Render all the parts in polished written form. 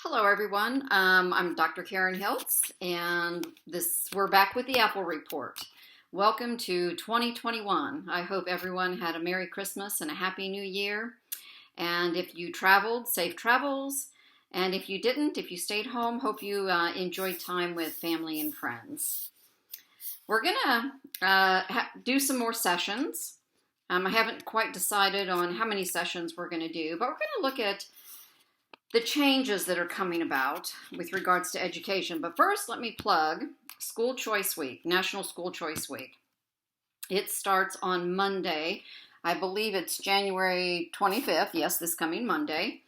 Hello, everyone. I'm Dr. Karen Hiltz, and we're back with the Apple Report. Welcome to 2021. I hope everyone had a Merry Christmas and a Happy New Year. And if you traveled, safe travels. And if you didn't, if you stayed home, hope you enjoyed time with family and friends. We're going to do some more sessions. I haven't quite decided on how many sessions we're going to do, but we're going to look at the changes that are coming about with regards to education. But first, let me plug School Choice Week, National School Choice Week. It starts on Monday. I believe it's January 25th. Yes, this coming Monday.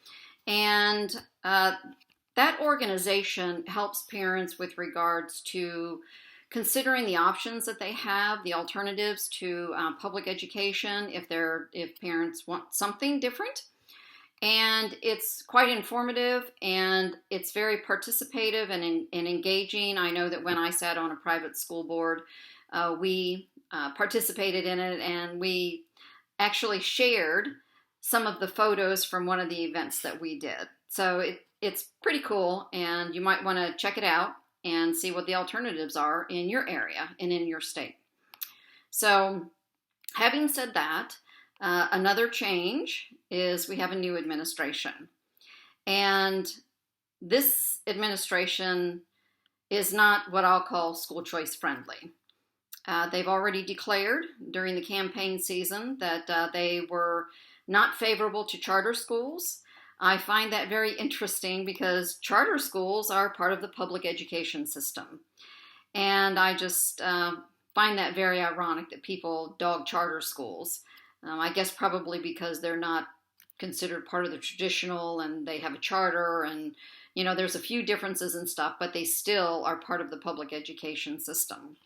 And that organization helps parents with regards to considering the options that they have, the alternatives to public education, if parents want something different. And it's quite informative, and it's very participative and engaging. I know that when I sat on a private school board, we participated in it, and we actually shared some of the photos from one of the events that we did. So it's pretty cool, and you might want to check it out and see what the alternatives are in your area and in your state. So having said that, another change is we have a new administration. And this administration is not what I'll call school choice friendly. They've already declared during the campaign season that they were not favorable to charter schools. I find that very interesting because charter schools are part of the public education system. And I just find that very ironic that people dog charter schools. I guess probably because they're not considered part of the traditional and they have a charter and, there's a few differences and stuff, but they still are part of the public education system.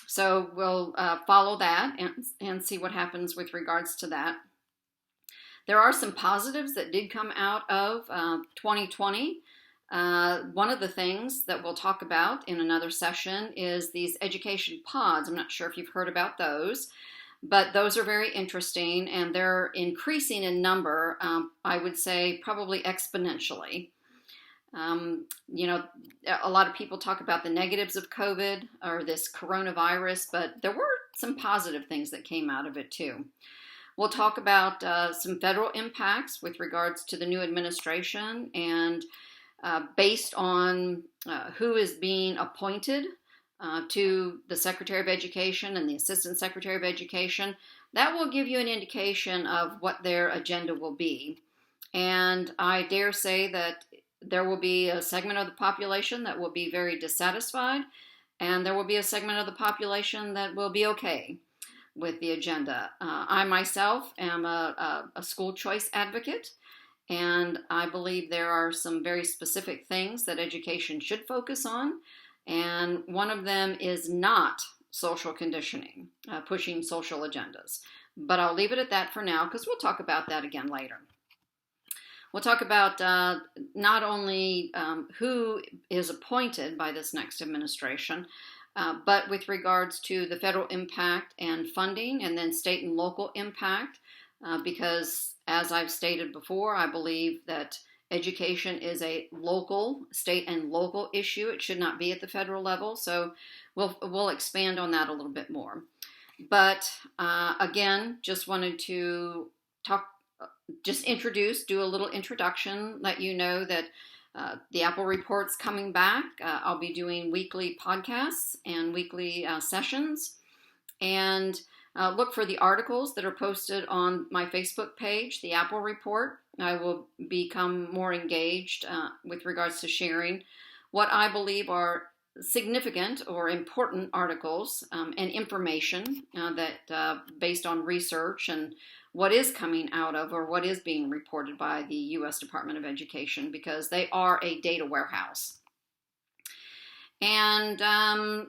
So we'll follow that and see what happens with regards to that. There are some positives that did come out of 2020. One of the things that we'll talk about in another session is these education pods. I'm not sure if you've heard about those. But those are very interesting, and they're increasing in number, I would say probably exponentially. A lot of people talk about the negatives of COVID or this coronavirus, but there were some positive things that came out of it too. We'll talk about some federal impacts with regards to the new administration and based on who is being appointed to the Secretary of Education and the Assistant Secretary of Education. That will give you an indication of what their agenda will be. And I dare say that there will be a segment of the population that will be very dissatisfied, and there will be a segment of the population that will be okay with the agenda. I myself am a school choice advocate, and I believe there are some very specific things that education should focus on. And one of them is not social conditioning, pushing social agendas. But I'll leave it at that for now because we'll talk about that again later. We'll talk about not only who is appointed by this next administration, but with regards to the federal impact and funding, and then state and local impact, because as I've stated before, I believe that education is a local, state and local issue. It should not be at the federal level. So we'll expand on that a little bit more. But again, just wanted to do a little introduction, let you know that the Apple Report's coming back. I'll be doing weekly podcasts and weekly sessions. And look for the articles that are posted on my Facebook page, the Apple Report. I will become more engaged with regards to sharing what I believe are significant or important articles and information that based on research and what is coming out of or what is being reported by the U.S. Department of Education, because they are a data warehouse. And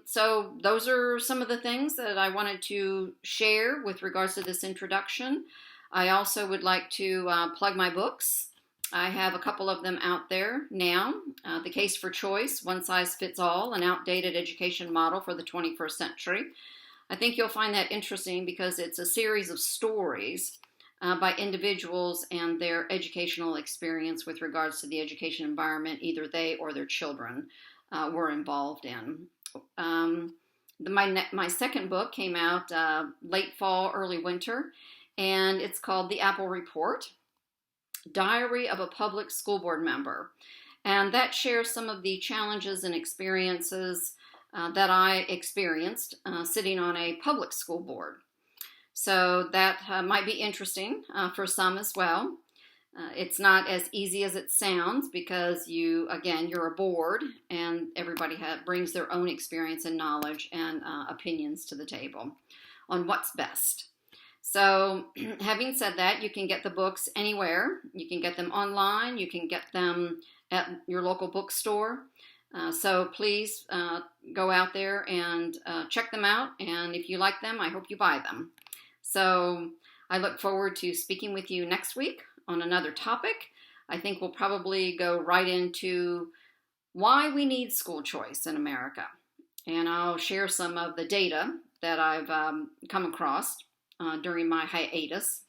so those are some of the things that I wanted to share with regards to this introduction. I also would like to plug my books. I have a couple of them out there now. The Case for Choice, One Size Fits All, An Outdated Education Model for the 21st Century. I think you'll find that interesting because it's a series of stories by individuals and their educational experience with regards to the education environment either they or their children were involved in. My second book came out late fall, early winter, and it's called The Apple Report, Diary of a Public School Board Member. And that shares some of the challenges and experiences that I experienced sitting on a public school board. So that might be interesting for some as well. It's not as easy as it sounds because you're a board and everybody brings their own experience and knowledge and opinions to the table on what's best. So having said that, you can get the books anywhere. You can get them online. You can get them at your local bookstore. So please go out there and check them out. And if you like them, I hope you buy them. So I look forward to speaking with you next week on another topic. I think we'll probably go right into why we need school choice in America. And I'll share some of the data that I've come across during my hiatus.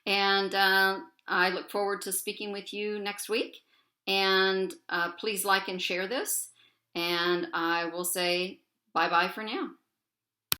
And I look forward to speaking with you next week. And please like and share this. And I will say bye-bye for now.